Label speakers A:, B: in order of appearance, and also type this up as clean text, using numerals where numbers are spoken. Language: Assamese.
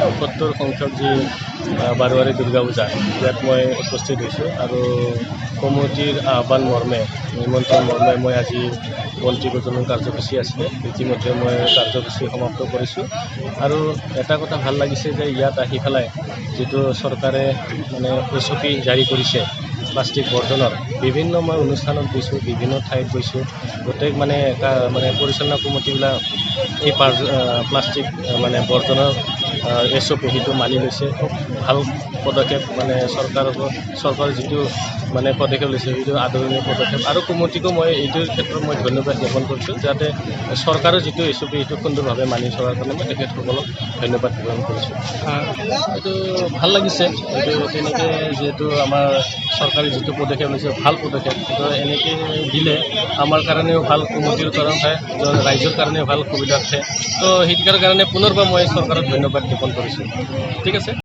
A: 70 সংখ্যক যি বাৰোৱাৰী দুৰ্গা পূজা ইয়াত মই উপস্থিত হৈছোঁ আৰু কমিটিৰ আহ্বান মৰ্মে নিমন্ত্ৰণ মৰ্মে মই আজি বন্তি প্ৰজ্বলন কাৰ্যসূচী আছিলে ইতিমধ্যে মই কাৰ্যসূচী সমাপ্ত কৰিছোঁ আৰু এটা কথা ভাল লাগিছে যে ইয়াত আহি পেলাই যিটো চৰকাৰে মানে SOP জাৰি কৰিছে প্লাষ্টিক বৰ্জনৰ বিভিন্ন মই অনুষ্ঠানত গৈছোঁ বিভিন্ন ঠাইত গৈছোঁ গোটেই মানে পৰিচালনা কমিটিবিলাক এই প্লাষ্টিক মানে বৰ্জনৰ SOP সেইটো মানি লৈছে খুব ভাল পদক্ষেপ মানে চৰকাৰে যিটো মানে পদক্ষেপ লৈছে সেইটো আদৰণীয় পদক্ষেপ আৰু কমিটিকো মই এইটোৰ ক্ষেত্ৰত মই ধন্যবাদ জ্ঞাপন কৰিছোঁ যাতে চৰকাৰৰ যিটো SOP সেইটো সুন্দৰভাৱে মানি চলাৰ কাৰণে মই তেখেতসকলক ধন্যবাদ জ্ঞাপন কৰিছোঁ। এইটো ভাল লাগিছে এইটো তেনেকৈ যিহেতু আমাৰ চৰকাৰে যিটো পদক্ষেপ লৈছে ভাল পদক্ষেপ তো এনেকৈ দিলে আমাৰ কাৰণেও ভাল কমিটিৰ কাৰণে ৰাইজৰ কাৰণেও ভাল সুবিধা আছে তো সেইটোৰ কাৰণে পুনৰবাৰ মই চৰকাৰক ধন্যবাদ জ্ঞাপন কৰিছোঁ। ঠিক আছে।